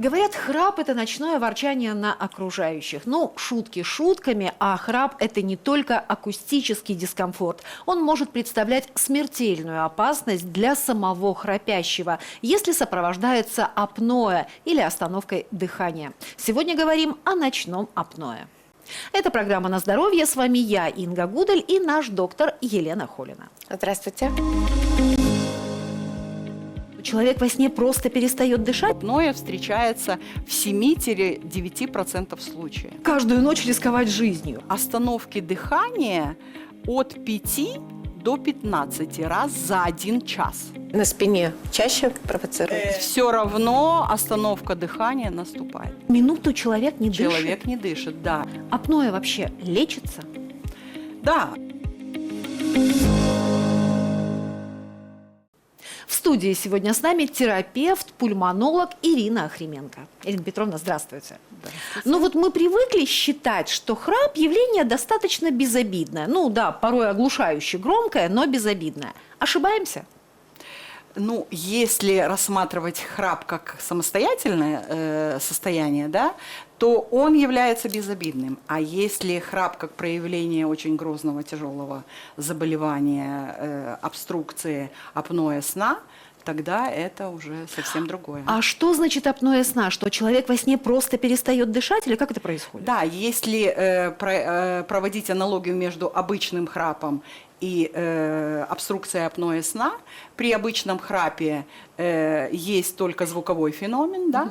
Говорят, храп – это ночное ворчание на окружающих. Ну, шутки шутками, а храп – это не только акустический дискомфорт. Он может представлять смертельную опасность для самого храпящего, если сопровождается апноэ или остановкой дыхания. Сегодня говорим о ночном апноэ. Это программа «На здоровье». С вами я, Инга Гудель, и наш доктор Елена Холина. Здравствуйте. Человек во сне просто перестает дышать? Апноэ встречается в 7-9% случаев. Каждую ночь рисковать жизнью? Остановки дыхания от 5 до 15 раз за 1 час. На спине чаще провоцирует? Все равно остановка дыхания наступает. Минуту человек не дышит? Человек не дышит, да. Апноэ вообще лечится? Да. В студии сегодня с нами терапевт, пульмонолог Ирина Охрименко. Ирина Петровна, здравствуйте. Ну вот мы привыкли считать, что храп – явление достаточно безобидное. Ну да, порой оглушающе громкое, но безобидное. Ошибаемся? Ну, если рассматривать храп как самостоятельное состояние, да, то он является безобидным. А если храп как проявление очень грозного, тяжелого заболевания, обструкции, апноэ сна, тогда это уже совсем другое. А что значит апноэ сна? Что человек во сне просто перестает дышать или как это происходит? Да, если проводить аналогию между обычным храпом и обструкцией апноэ сна, при обычном храпе есть только звуковой феномен, да?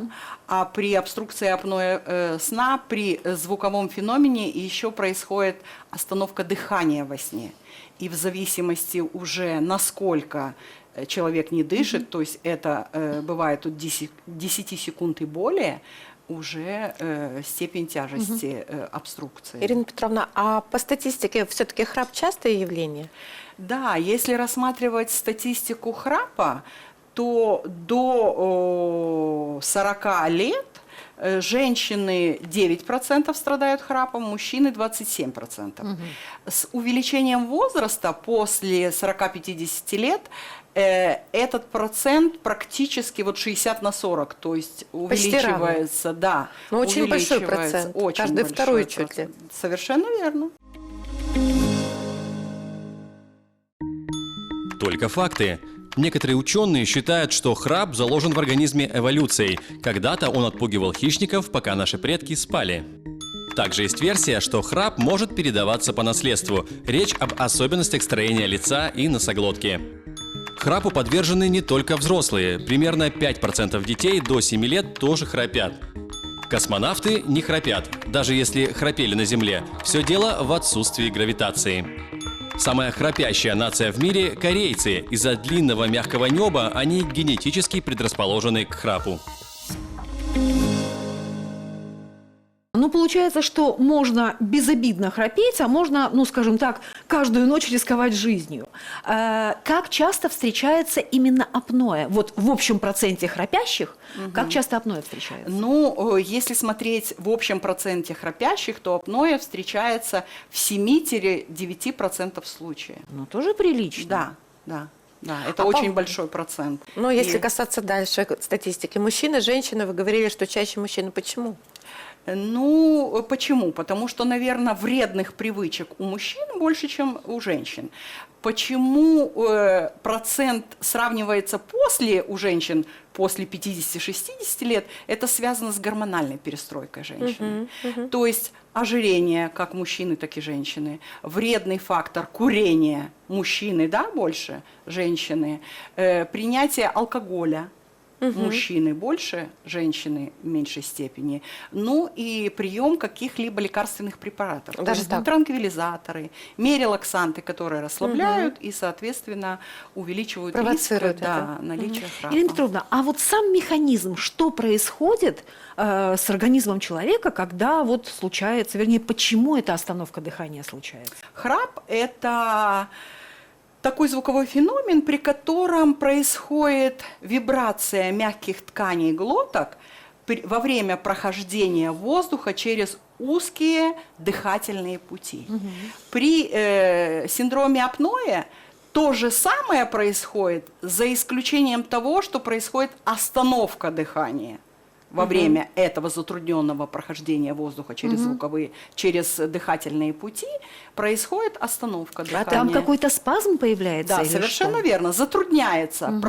А при обструкции апноэ сна, при звуковом феномене еще происходит остановка дыхания во сне. И в зависимости уже насколько человек не дышит, то есть это бывает от 10 секунд и более, уже степень тяжести обструкции. Ирина Петровна, а по статистике все-таки храп частое явление? Да, если рассматривать статистику храпа, то до 40 лет женщины 9% страдают храпом, мужчины 27%. С увеличением возраста после 40-50 лет этот процент практически вот 60/40, то есть увеличивается, да. Но очень большой процент, очень каждый второй чуть ли. Совершенно верно. Только факты. Некоторые ученые считают, что храп заложен в организме эволюцией. Когда-то он отпугивал хищников, пока наши предки спали. Также есть версия, что храп может передаваться по наследству. Речь об особенностях строения лица и носоглотки. Храпу подвержены не только взрослые. Примерно 5% детей до 7 лет тоже храпят. Космонавты не храпят, даже если храпели на Земле. Все дело в отсутствии гравитации. Самая храпящая нация в мире – корейцы. Из-за длинного мягкого неба они генетически предрасположены к храпу. Ну, получается, что можно безобидно храпеть, а можно, ну, скажем так, каждую ночь рисковать жизнью. Как часто встречается именно апноэ? Вот в общем проценте храпящих, как часто апноэ встречается? Ну, если смотреть в общем проценте храпящих, то апноэ встречается в 7-9% случаев. Ну, тоже прилично. Да, да. Да, это очень большой процент. Но если касаться дальше статистики, мужчины, женщины, вы говорили, что чаще мужчины. Почему? Ну, почему? Потому что, наверное, вредных привычек у мужчин больше, чем у женщин. Почему процент сравнивается у женщин после 50-60 лет? Это связано с гормональной перестройкой женщины. То есть ожирение, как мужчины, так и женщины. Вредный фактор курения мужчины, да, больше женщины. Принятие алкоголя. Мужчины больше, женщины в меньшей степени. Ну и прием каких-либо лекарственных препаратов. Даже так? Транквилизаторы, мерилаксанты, которые расслабляют и, соответственно, увеличивают риск наличия храпа. Ирина Петровна, а вот сам механизм, что происходит с организмом человека, когда вот случается, вернее, почему эта остановка дыхания случается? Храп – это такой звуковой феномен, при котором происходит вибрация мягких тканей глоток во время прохождения воздуха через узкие дыхательные пути. При синдроме апноэ то же самое происходит, за исключением того, что происходит остановка дыхания. во время этого затрудненного прохождения воздуха через через дыхательные пути, происходит остановка дыхания. Там какой-то спазм появляется? Да, или совершенно что? верно. Затрудняется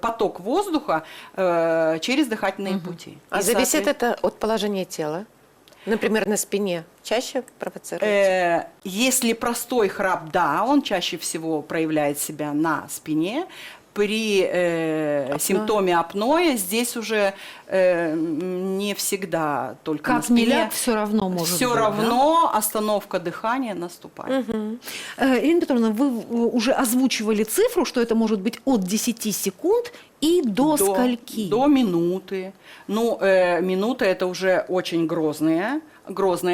поток воздуха через дыхательные пути. А И, зависит это от положения тела? Например, на спине чаще провоцируется? Если простой храп, да, он чаще всего проявляет себя на спине. При симптоме апноэ здесь уже не всегда только на Как ни спине. ляг, все равно может быть. Все равно остановка дыхания наступает. Ирина Петровна, вы уже озвучивали цифру, что это может быть от 10 секунд и до скольки? До минуты. Ну, минута – это уже очень грозные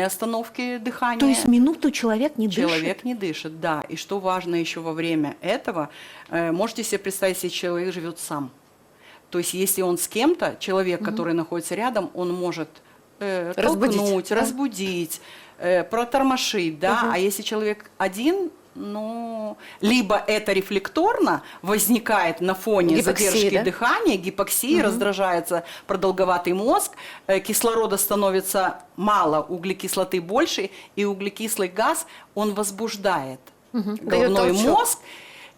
остановки дыхания. То есть минуту человек не дышит? Человек не дышит, да. И что важно еще во время этого, можете себе представить, если человек живет сам. То есть если он с кем-то, человек, который находится рядом, он может толкнуть, разбудить, протормошить, да. А если человек один, ну, либо это рефлекторно возникает на фоне задержки дыхания, гипоксии, раздражается продолговатый мозг, кислорода становится мало, углекислоты больше, и углекислый газ, он возбуждает головной мозг,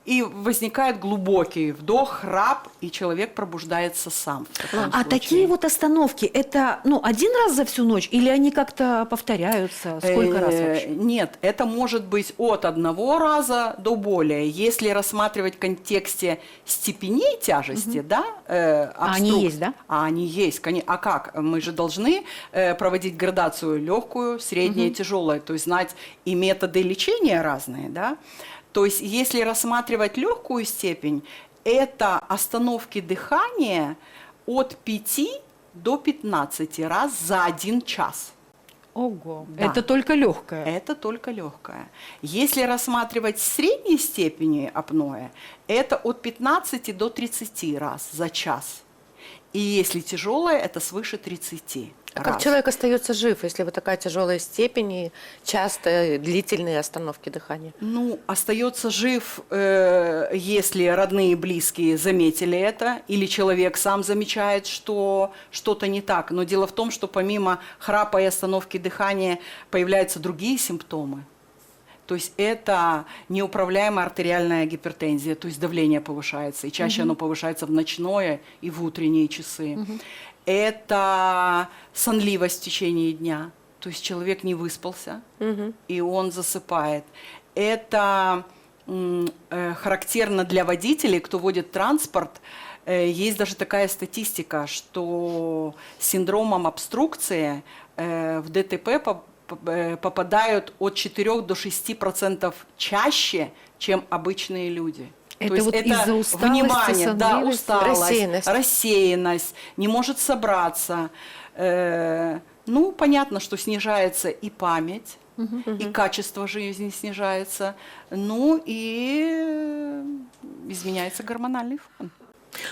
и возникает глубокий вдох, храп, и человек пробуждается сам. А такие вот остановки, это один раз за всю ночь, или они как-то повторяются? Сколько раз вообще? Нет, это может быть от 1 раза до более. Если рассматривать в контексте степеней тяжести, да, они есть, да? Они есть. А как? Мы же должны проводить градацию легкую, среднюю, тяжелую, то есть знать и методы лечения разные, да. То есть, если рассматривать легкую степень, это остановки дыхания от 5 до 15 раз за 1 час. Ого, Да. это только легкое. Это только легкое. Если рассматривать средней степени апноэ, это от 15 до 30 раз за час. И если тяжелое, это свыше 30 А раз. как человек остается жив, если вот такая тяжелая степень и часто длительные остановки дыхания? Ну, остается жив, если родные и близкие заметили это, или человек сам замечает, что что-то не так. Но дело в том, что помимо храпа и остановки дыхания появляются другие симптомы. То есть это неуправляемая артериальная гипертензия, то есть давление повышается, и чаще оно повышается в ночное и в утренние часы. Это сонливость в течение дня, то есть человек не выспался, и он засыпает. Это характерно для водителей, кто водит транспорт. Есть даже такая статистика, что с синдромом обструкции в ДТП попадают от 4 до 6% чаще, чем обычные люди. Это То есть вот это из-за усталости, внимание, да, сонливости? усталость, рассеянность, не может собраться. Ну, понятно, что снижается и память, и качество жизни снижается, ну и изменяется гормональный фон.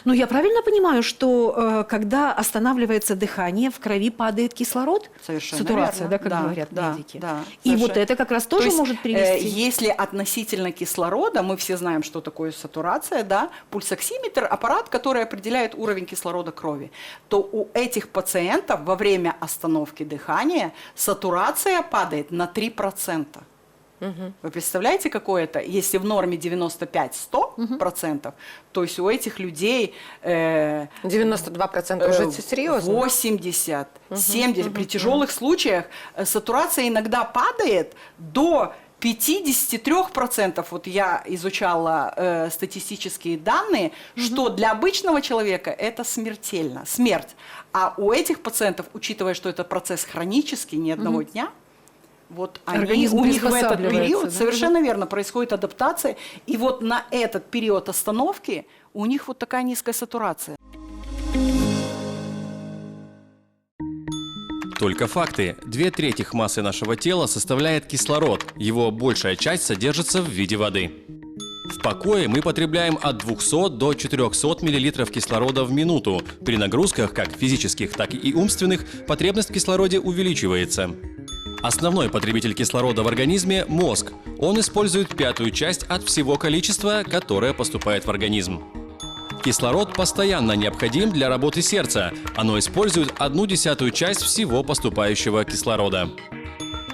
Ну, я правильно понимаю, что когда останавливается дыхание, в крови падает кислород? Совершенно Сатурация, верно. да, как говорят медики. Да, и вот это как раз тоже То есть, может привести... Если относительно кислорода, мы все знаем, что такое сатурация, да, пульсоксиметр, аппарат, который определяет уровень кислорода крови, то у этих пациентов во время остановки дыхания сатурация падает на 3%. Вы представляете, какое это? Если в норме 95-100%, то есть у этих людей 92% уже серьезно. 80, 70. При тяжелых случаях сатурация иногда падает до 53%. Вот я изучала статистические данные, что для обычного человека это смертельно, смерть. А у этих пациентов, учитывая, что это процесс хронический, не одного дня, вот у них в этот период, да? совершенно верно, происходит адаптация, и вот на этот период остановки у них вот такая низкая сатурация. Только факты. 2/3 массы нашего тела составляет кислород, его большая часть содержится в виде воды. В покое мы потребляем от 200 до 400 мл кислорода в минуту. При нагрузках, как физических, так и умственных, потребность в кислороде увеличивается. Основной потребитель кислорода в организме – мозг. Он использует 1/5 часть от всего количества, которое поступает в организм. Кислород постоянно необходим для работы сердца. Оно использует 1/10 часть всего поступающего кислорода.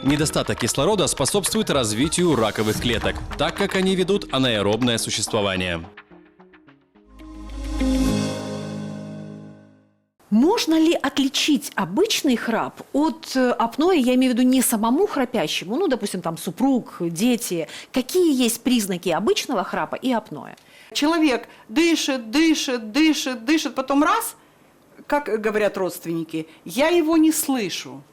Недостаток кислорода способствует развитию раковых клеток, так как они ведут анаэробное существование. Можно ли отличить обычный храп от апноэ, я имею в виду не самому храпящему, ну, допустим, там супруг, дети. Какие есть признаки обычного храпа и апноэ? Человек дышит, дышит, дышит, дышит, потом раз, как говорят родственники, я его не слышу.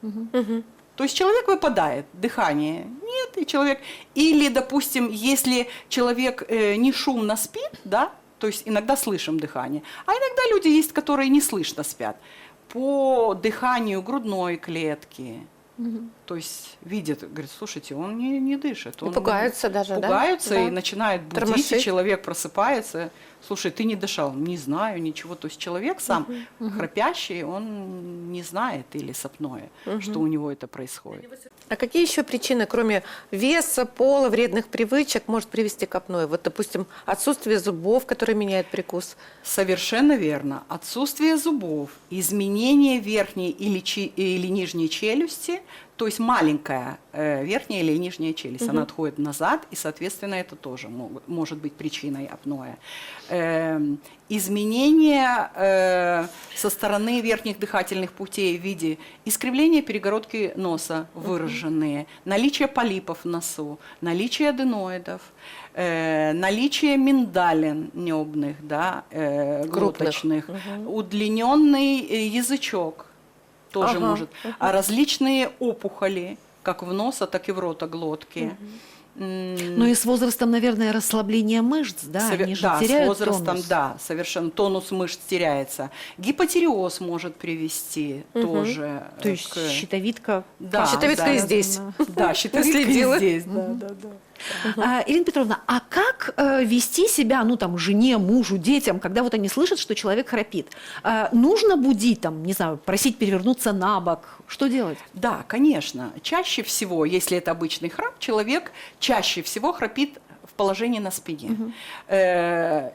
То есть человек выпадает, дыхание нет, и человек... Или, допустим, если человек не шумно спит, да, то есть иногда слышим дыхание, а иногда люди есть, которые не слышно спят. По дыханию грудной клетки, то есть видят, говорят, слушайте, он не дышит. Он пугаются даже, пугаются, да? и начинают будить, Тормошить. и человек просыпается. Слушай, ты не дышал, не знаю ничего. То есть человек сам храпящий, он не знает или сопное, что у него это происходит. А какие еще причины, кроме веса, пола, вредных привычек, может привести к апноэ? Вот, допустим, отсутствие зубов, которые меняют прикус. Совершенно верно. Отсутствие зубов, изменение верхней или нижней челюсти, то есть маленькая верхняя или нижняя челюсть, она отходит назад, и, соответственно, это тоже может быть причиной апноэ. Изменения со стороны верхних дыхательных путей в виде искривления перегородки носа выраженные, наличие полипов в носу, наличие аденоидов, наличие миндалин небных, да, глоточных, удлиненный язычок тоже может, а различные опухоли, как в носа, так и в ротоглотке. Ну и с возрастом, наверное, расслабление мышц, да? Они же Да, с теряют возрастом, тонус. да, совершенно тонус мышц теряется. Гипотиреоз может привести тоже. То есть щитовидка. Да, Щитовидка и здесь. Да, щитовидка и Следила. здесь. Да. Ирина Петровна, а как вести себя, ну там, жене, мужу, детям, когда вот они слышат, что человек храпит? Нужно будить, там, не знаю, просить перевернуться на бок? Что делать? Да, конечно. Чаще всего, если это обычный храп, человек чаще всего храпит в положении на спине.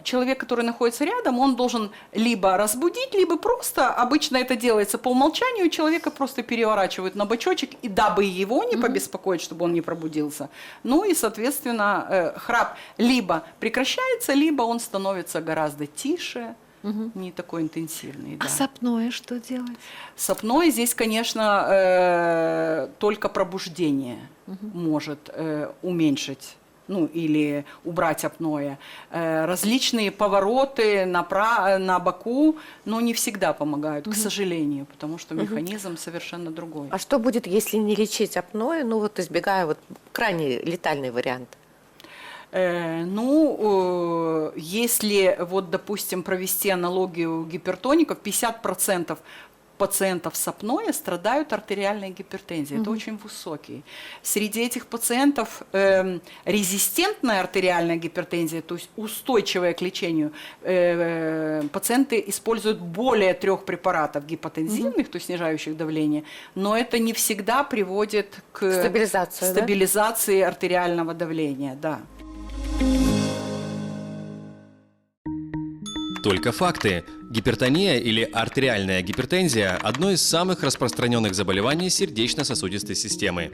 Человек, который находится рядом, он должен либо разбудить, либо просто, обычно это делается по умолчанию, человека просто переворачивают на бочочек, и дабы его не побеспокоить, чтобы он не пробудился. Ну и, соответственно, храп либо прекращается, либо он становится гораздо тише, не такой интенсивный. А Да. с апноэ что делать? С апноэ здесь, конечно, только пробуждение может уменьшить, ну или убрать апноэ. Различные повороты на боку, но не всегда помогают, к сожалению, потому что механизм совершенно другой. А что будет, если не лечить апноэ, ну вот избегая вот крайне летальный вариант? Если, вот, допустим, провести аналогию гипертоников, 50% пациентов с апноэ страдают артериальной гипертензией. Это очень высокий. Среди этих пациентов резистентная артериальная гипертензия, то есть устойчивая к лечению, пациенты используют более 3 препаратов гипотензивных, то есть снижающих давление, но это не всегда приводит к стабилизации артериального давления. Да. Только факты. Гипертония или артериальная гипертензия – одно из самых распространенных заболеваний сердечно-сосудистой системы.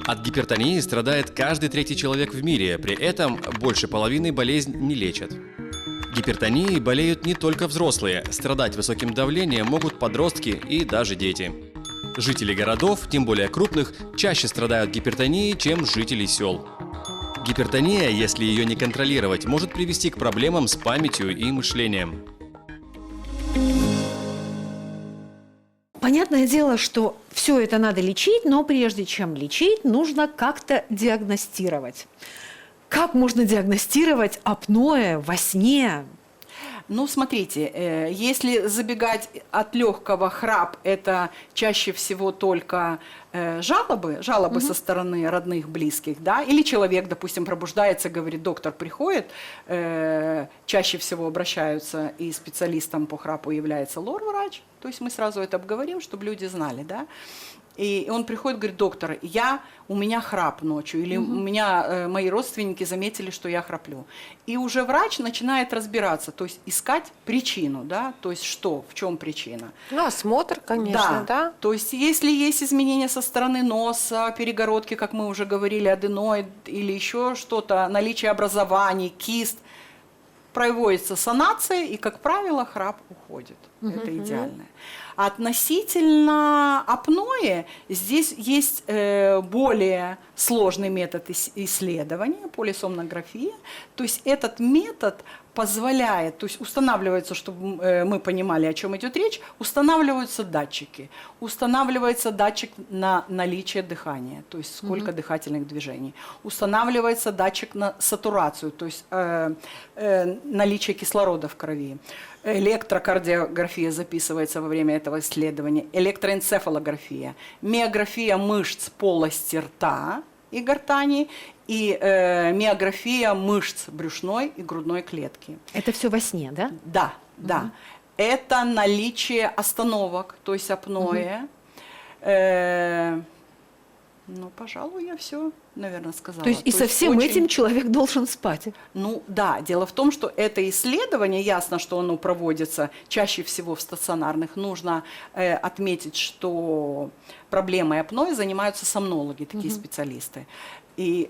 От гипертонии страдает каждый 3-й человек в мире, при этом больше половины болезнь не лечат. Гипертонией болеют не только взрослые, страдать высоким давлением могут подростки и даже дети. Жители городов, тем более крупных, чаще страдают гипертонией, чем жители сел. Гипертония, если ее не контролировать, может привести к проблемам с памятью и мышлением. Понятное дело, что все это надо лечить, но прежде чем лечить, нужно как-то диагностировать. Как можно диагностировать апноэ во сне? Ну, смотрите, если забегать от легкого, храп – это чаще всего только жалобы со стороны родных, близких, да, или человек, допустим, пробуждается, говорит, доктор приходит, чаще всего обращаются, и специалистом по храпу является лор-врач, то есть мы сразу это обговорим, чтобы люди знали, да. И он приходит, говорит: доктор, у меня храп ночью, или у меня мои родственники заметили, что я храплю. И уже врач начинает разбираться, то есть искать причину, да, то есть что, в чем причина. Ну, осмотр, конечно, да. То есть если есть изменения со стороны носа, перегородки, как мы уже говорили, аденоид или еще что-то, наличие образований, кист, проводится санация, и, как правило, храп уходит. Это идеально. Относительно апноэ, здесь есть более сложный метод исследования, полисомнография. То есть этот метод позволяет, то есть устанавливается, чтобы мы понимали, о чем идет речь, устанавливаются датчики. Устанавливается датчик на наличие дыхания, то есть сколько дыхательных движений. Устанавливается датчик на сатурацию, то есть наличие кислорода в крови. Электрокардиография записывается во время этого исследования, электроэнцефалография, миография мышц полости рта и гортани и миография мышц брюшной и грудной клетки. Это все во сне, да? Да, да. Это наличие остановок, то есть апноэ. Ну, пожалуй, я все, наверное, сказала. То есть и со всем этим человек должен спать? Ну, да. Дело в том, что это исследование, ясно, что оно проводится чаще всего в стационарных. Нужно отметить, что проблемой апноэ занимаются сомнологи, такие специалисты. И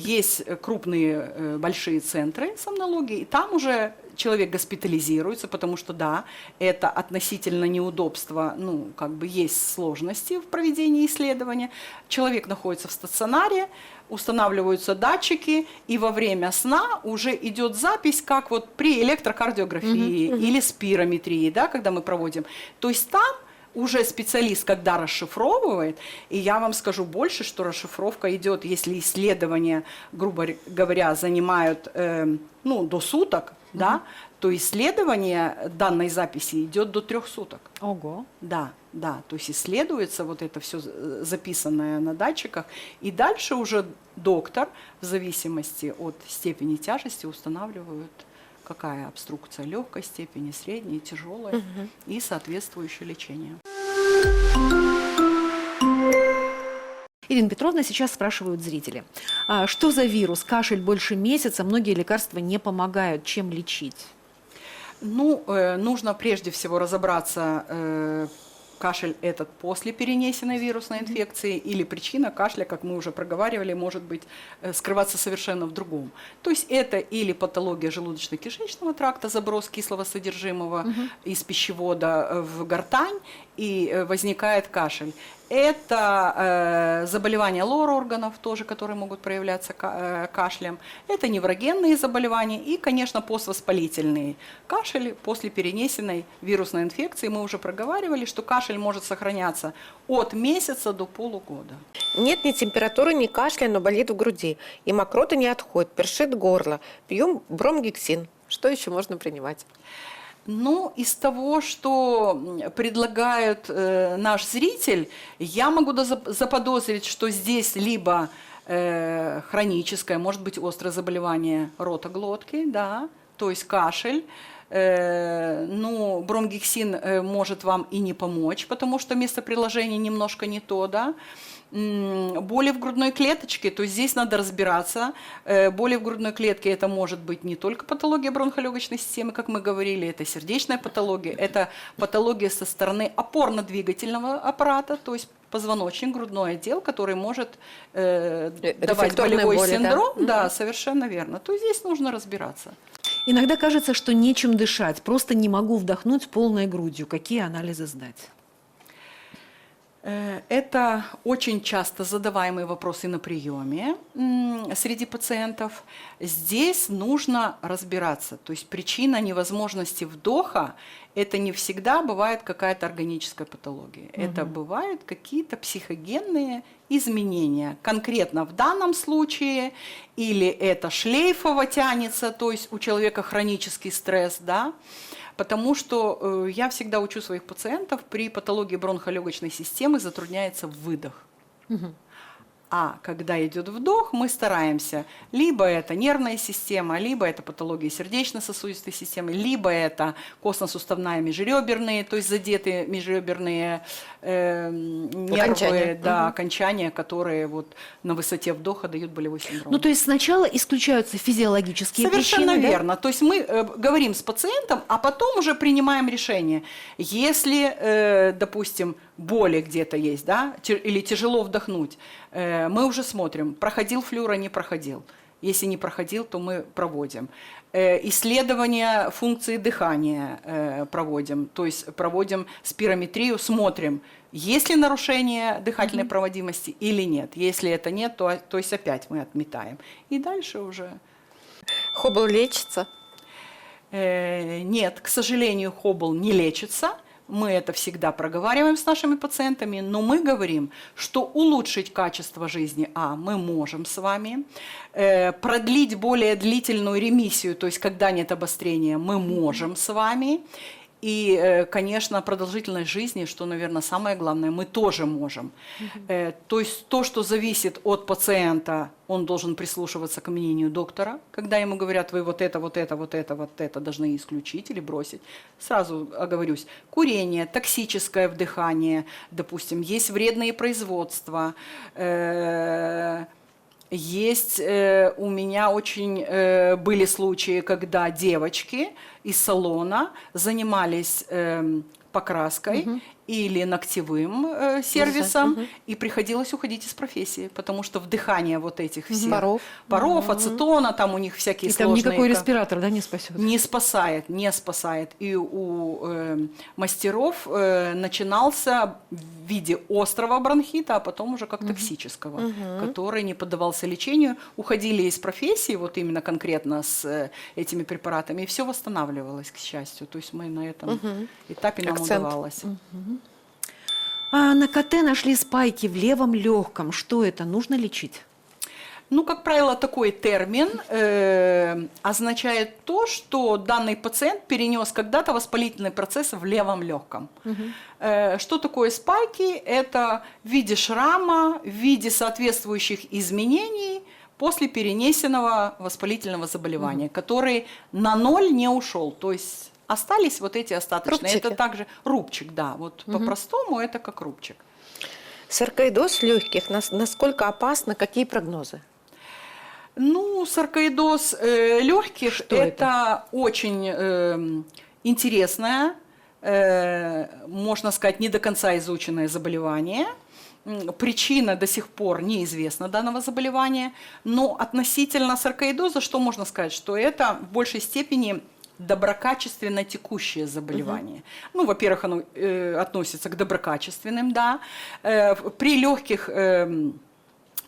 есть крупные большие центры сомнологии, и там уже человек госпитализируется, потому что, да, это относительно неудобства, ну, как бы есть сложности в проведении исследования. Человек находится в стационаре, устанавливаются датчики, и во время сна уже идет запись, как вот при электрокардиографии или спирометрии, да, когда мы проводим. То есть там уже специалист, когда расшифровывает, и я вам скажу больше, что расшифровка идет, если исследования, грубо говоря, занимают до суток, да, то исследование данной записи идет до 3 суток. Ого. Да, да, то есть исследуется вот это все записанное на датчиках, и дальше уже доктор в зависимости от степени тяжести устанавливает, какая обструкция легкой степени, средней, тяжелой и соответствующее лечение. Ирина Петровна, сейчас спрашивают зрители. Что за вирус? Кашель больше месяца, многие лекарства не помогают. Чем лечить? Ну, нужно прежде всего разобраться, кашель этот после перенесенной вирусной инфекции или причина кашля, как мы уже проговаривали, может быть скрываться совершенно в другом. То есть это или патология желудочно-кишечного тракта, заброс кислого содержимого из пищевода в гортань, и возникает кашель. Это заболевания лор-органов, тоже, которые могут проявляться кашлем. Это неврогенные заболевания и, конечно, поствоспалительные кашель после перенесенной вирусной инфекции. Мы уже проговаривали, что кашель может сохраняться от месяца до полугода. Нет ни температуры, ни кашля, но болит в груди. И мокрота не отходит, першит горло. Пьем бромгексин. Что еще можно принимать? Ну, из того, что предлагает наш зритель, я могу заподозрить, что здесь либо хроническое, может быть, острое заболевание ротоглотки, да, то есть кашель. Ну, бромгексин может вам и не помочь, потому что место приложения немножко не то, да. Боли в грудной клеточке, то здесь надо разбираться. Боли в грудной клетке — это может быть не только патология бронхолегочной системы, как мы говорили, это сердечная патология, это патология со стороны опорно-двигательного аппарата, то есть позвоночник, грудной отдел, который может давать болевой боли, синдром. Да, совершенно верно. То здесь нужно разбираться. Иногда кажется, что нечем дышать, просто не могу вдохнуть полной грудью. Какие анализы сдать? Это очень часто задаваемые вопросы на приеме среди пациентов. Здесь нужно разбираться. То есть причина невозможности вдоха – это не всегда бывает какая-то органическая патология. Это бывают какие-то психогенные изменения. Конкретно в данном случае или это шлейфово тянется, то есть у человека хронический стресс, да. Потому что я всегда учу своих пациентов, при патологии бронхолегочной системы затрудняется выдох. А когда идет вдох, мы стараемся, либо это нервная система, либо это патология сердечно-сосудистой системы, либо это костно-суставная межреберные, то есть задетые межреберные нервы, Окончания. да, окончания, которые вот на высоте вдоха дают болевой синдром. Ну, то есть сначала исключаются физиологические Совершенно причины, да? верно. То есть мы говорим с пациентом, а потом уже принимаем решение. Если, допустим, боли где-то есть, да, или тяжело вдохнуть, мы уже смотрим, проходил флюоро, не проходил. Если не проходил, то мы проводим. Исследование функции дыхания проводим, то есть проводим спирометрию, смотрим, есть ли нарушение дыхательной проводимости или нет. Если это нет, то есть опять мы отметаем. И дальше уже... Хоббл лечится? Нет, к сожалению, Хоббл не лечится. Мы это всегда проговариваем с нашими пациентами, но мы говорим, что улучшить качество жизни, мы можем с вами, продлить более длительную ремиссию, то есть когда нет обострения, мы можем с вами, и, конечно, продолжительность жизни, что, наверное, самое главное, мы тоже можем. То есть то, что зависит от пациента, он должен прислушиваться к мнению доктора, когда ему говорят, вы вот это должны исключить или бросить. Сразу оговорюсь, курение, токсическое вдыхание, допустим, есть вредные производства, есть у меня очень были случаи, когда девочки из салона занимались покраской или ногтевым сервисом, и приходилось уходить из профессии, потому что вдыхание вот этих всех паров, ацетона, там у них всякие И сложные... там никакой респиратор, да, не спасет? Не спасает, не спасает. И у мастеров начинался в виде острого бронхита, а потом уже как токсического, который не поддавался лечению. Уходили из профессии, вот именно конкретно с этими препаратами, и все восстанавливалось, к счастью. То есть мы на этом этапе нам удавалось. А на КТ нашли спайки в левом легком. Что это? Нужно лечить? Ну, как правило, такой термин означает то, что данный пациент перенес когда-то воспалительный процесс в левом легком. Что такое спайки? Это в виде шрама, в виде соответствующих изменений после перенесенного воспалительного заболевания, который на ноль не ушел. То есть остались вот эти остаточные. Рубчики. Это также рубчик, да. Вот по-простому это как рубчик. Саркоидоз легких, насколько опасно, какие прогнозы? Ну, саркоидоз легких Что это очень интересное, можно сказать, не до конца изученное заболевание. Причина до сих пор неизвестна данного заболевания, но относительно саркоидоза, что можно сказать, что это в большей степени доброкачественно текущее заболевание. Ну, во-первых, оно относится к доброкачественным, да. При легких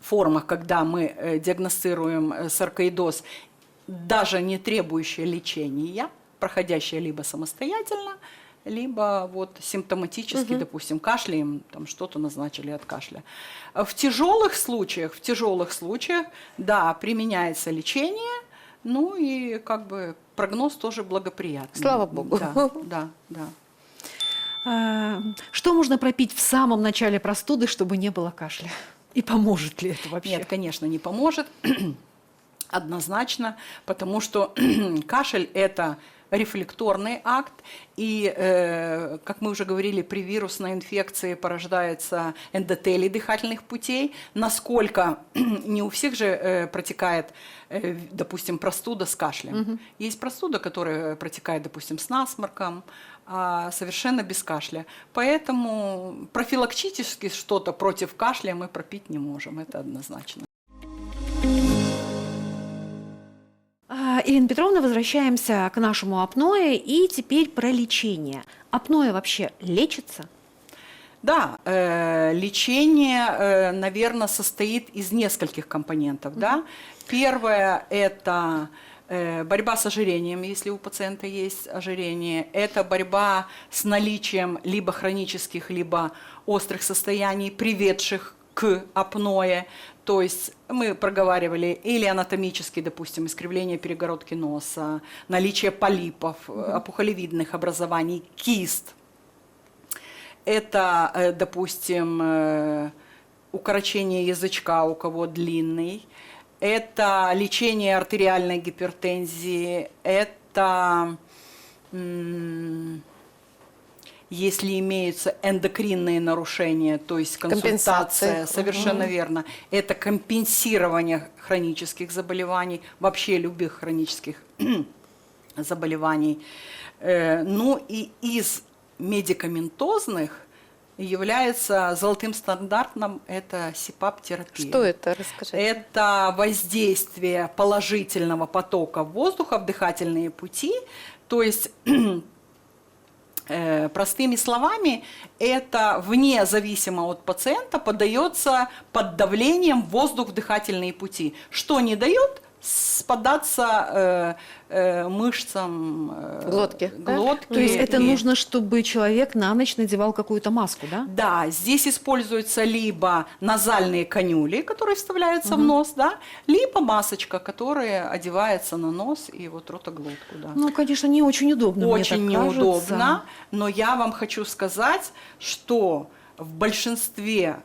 формах, когда мы диагностируем саркоидоз, даже не требующее лечения, проходящее либо самостоятельно, либо вот симптоматически, допустим, кашляем, там что-то назначили от кашля. В тяжелых случаях, да, применяется лечение, ну и как бы прогноз тоже благоприятный. Слава Богу. Да. Что можно пропить в самом начале простуды, чтобы не было кашля? И поможет ли это вообще? Нет, конечно, не поможет, однозначно, потому что кашель – это рефлекторный акт, и, как мы уже говорили, при вирусной инфекции порождается эндотелий дыхательных путей. Насколько не у всех же протекает, допустим, простуда с кашлем. Есть простуда, которая протекает, допустим, с насморком, а совершенно без кашля. Поэтому профилактически что-то против кашля мы пропить не можем, это однозначно. Ирина Петровна, возвращаемся к нашему апное и теперь про лечение. Апное вообще лечится? Да, лечение, наверное, состоит из нескольких компонентов. Да? Первое – это борьба с ожирением, если у пациента есть ожирение. Это борьба с наличием либо хронических, либо острых состояний, приведших к апное. То есть мы проговаривали или анатомически, допустим, искривление перегородки носа, наличие полипов, опухолевидных образований, кист. Это, допустим, укорочение язычка, у кого длинный, это лечение артериальной гипертензии, это если имеются эндокринные нарушения, то есть консультация, Компенсация. совершенно верно, это компенсирование хронических заболеваний, вообще любых хронических заболеваний. Ну и из медикаментозных является золотым стандартом это СИПАП-терапия. Что это? Расскажите. Это воздействие положительного потока воздуха в дыхательные пути, то есть простыми словами, это вне зависимо от пациента подается под давлением воздух в дыхательные пути. Что не дает спадаться мышцам Глотки, да? глотки. То есть это И- нужно, чтобы человек на ночь надевал какую-то маску, да? Да, здесь используются либо назальные канюли, которые вставляются в нос, да, либо масочка, которая одевается на нос и вот ротоглотку, да. Ну, конечно, не очень удобно, мне Очень так кажется. неудобно, но я вам хочу сказать, что в большинстве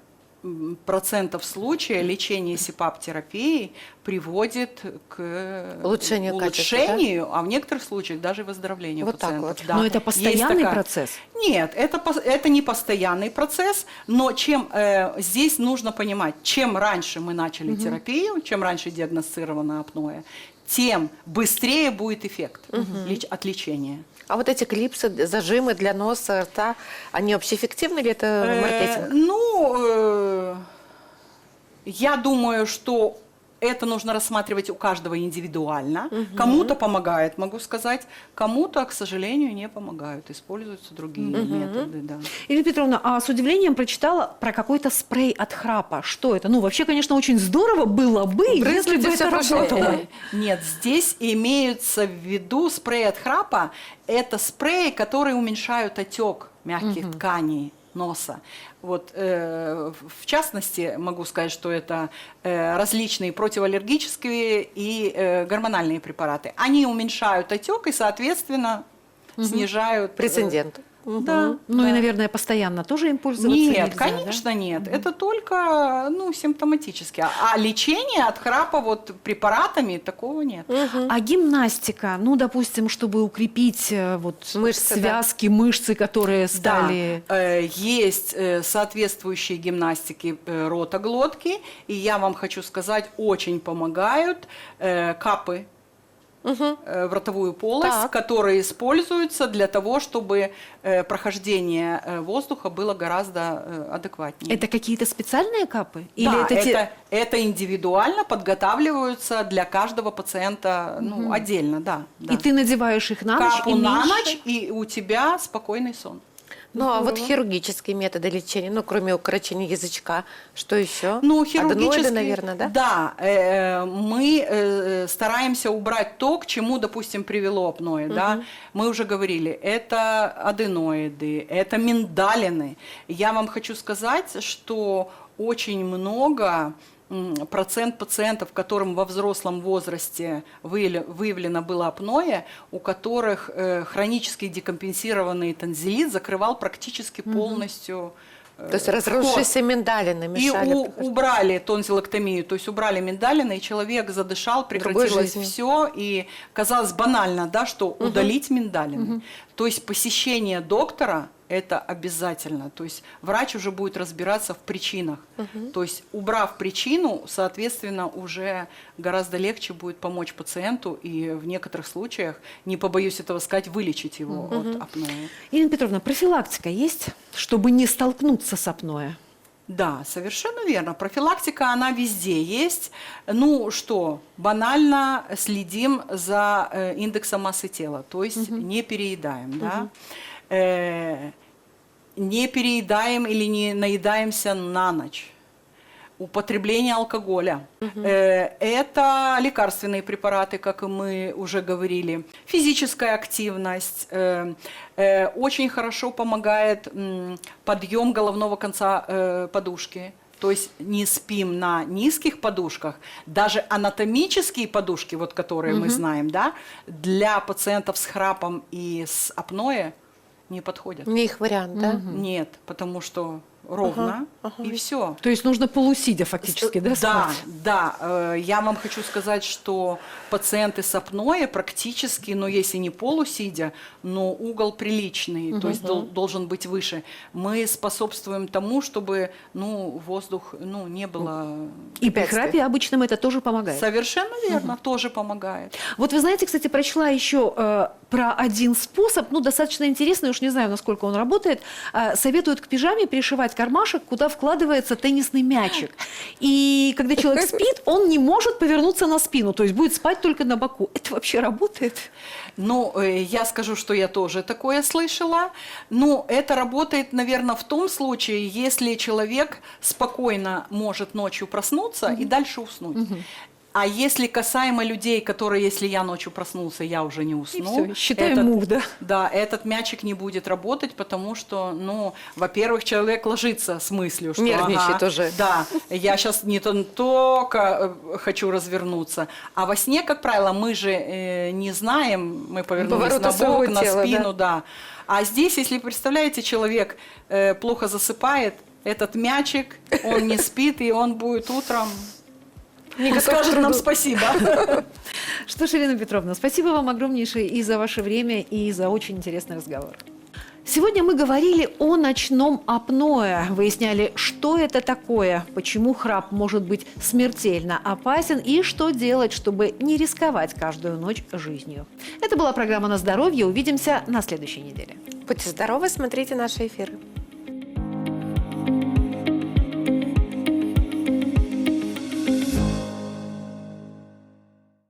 процентов случаев лечение СИПАП-терапией приводит к Улучшению качества, улучшению, а в некоторых случаях даже выздоровлению Вот так пациентов. вот. Да. Но это Есть постоянный такая- процесс? Нет, это не постоянный процесс, но здесь нужно понимать, чем раньше мы начали терапию, чем раньше диагностировано апноэ, тем быстрее будет эффект от лечения. А вот эти клипсы, зажимы для носа, рта, они вообще эффективны или это маркетинг? Я думаю, что это нужно рассматривать у каждого индивидуально. Кому-то помогает, могу сказать, кому-то, к сожалению, не помогают. Используются другие методы. Да. Ирина Петровна, а с удивлением прочитала про какой-то спрей от храпа. Что это? Ну, вообще, конечно, очень здорово было бы, если бы Брызните это всё по шее. работало. Нет, здесь имеются в виду спрей от храпа. Это спреи, которые уменьшают отек мягких тканей носа. Вот, в частности, могу сказать, что это различные противоаллергические и гормональные препараты. Они уменьшают отек и, соответственно, снижают... Прецедент. Да. Ну да. и, наверное, постоянно тоже им пользоваться Нет, нельзя, да? конечно, нет. Это только симптоматически. А лечение от храпа вот препаратами такого нет. А гимнастика, ну, допустим, чтобы укрепить Мышцы, да. связки, мышцы, которые стали... Да, есть соответствующие гимнастики ротоглотки, и я вам хочу сказать, очень помогают капы в ротовую полость, Так. которые используются для того, чтобы прохождение воздуха было гораздо адекватнее. Это какие-то специальные капы? Да, Или это те- это индивидуально подготавливаются для каждого пациента отдельно, да. И ты надеваешь их на ночь, Капу и на меньше? ночь, и у тебя спокойный сон. Ну, а вот хирургические методы лечения, ну, кроме укорочения язычка, что еще? Ну, Аденоиды, хирургически, наверное, да? Да, мы стараемся убрать то, к чему, допустим, привело апноэ, да. Мы уже говорили, это аденоиды, это миндалины. Я вам хочу сказать, что очень много процент пациентов, которым во взрослом возрасте выявлено было апноэ, у которых хронически декомпенсированный тонзиллит закрывал практически полностью То есть разросшиеся миндалины и мешали. убрали тонзиллэктомию, то есть убрали миндалины, и человек задышал, прекратилось жизни. все, и казалось банально, да, что удалить миндалины. То есть посещение доктора – это обязательно. То есть врач уже будет разбираться в причинах. То есть убрав причину, соответственно, уже гораздо легче будет помочь пациенту и в некоторых случаях, не побоюсь этого сказать, вылечить его от апноэ. Ирина Петровна, профилактика есть, чтобы не столкнуться с апноэ? Да, совершенно верно. Профилактика, она везде есть. Ну что, банально следим за индексом массы тела, то есть не переедаем, да. Не переедаем или не наедаемся на ночь. Употребление алкоголя. Это лекарственные препараты, как и мы уже говорили. Физическая активность. Очень хорошо помогает подъем головного конца подушки. То есть не спим на низких подушках. Даже анатомические подушки, вот, которые мы знаем, да, для пациентов с храпом и с апноэ не подходят. Не их вариант, да? Нет, потому что ровно, и все. То есть нужно полусидя фактически, да, Да, спать? да. Я вам хочу сказать, что пациенты с апноэ практически, но если не полусидя, но угол приличный, то есть должен быть выше. Мы способствуем тому, чтобы воздух не было... И при храпе обычным это тоже помогает. Совершенно верно, тоже помогает. Вот вы знаете, кстати, прочла еще про один способ, достаточно интересный, уж не знаю, насколько он работает. Советуют к пижаме пришивать кармашек, куда вкладывается теннисный мячик. И когда человек спит, он не может повернуться на спину, то есть будет спать только на боку. Это вообще работает? Я скажу, что я тоже такое слышала. Это работает, наверное, в том случае, если человек спокойно может ночью проснуться и дальше уснуть. А если касаемо людей, которые, если я ночью проснулся, я уже не усну. Всё, считаем мув, да? Да, этот мячик не будет работать, потому что, во-первых, человек ложится с мыслью, что нервничает уже. Да, я сейчас не только хочу развернуться, а во сне, как правило, мы же не знаем, мы повернулись Поворота на своего бок, на тела, спину, да. А здесь, если представляете, человек плохо засыпает, этот мячик, он не спит, и он будет утром... Не скажет нам спасибо. Что ж, Ирина Петровна, спасибо вам огромнейшее и за ваше время, и за очень интересный разговор. Сегодня мы говорили о ночном апноэ, выясняли, что это такое, почему храп может быть смертельно опасен и что делать, чтобы не рисковать каждую ночь жизнью. Это была программа «На здоровье». Увидимся на следующей неделе. Будьте здоровы, смотрите наши эфиры.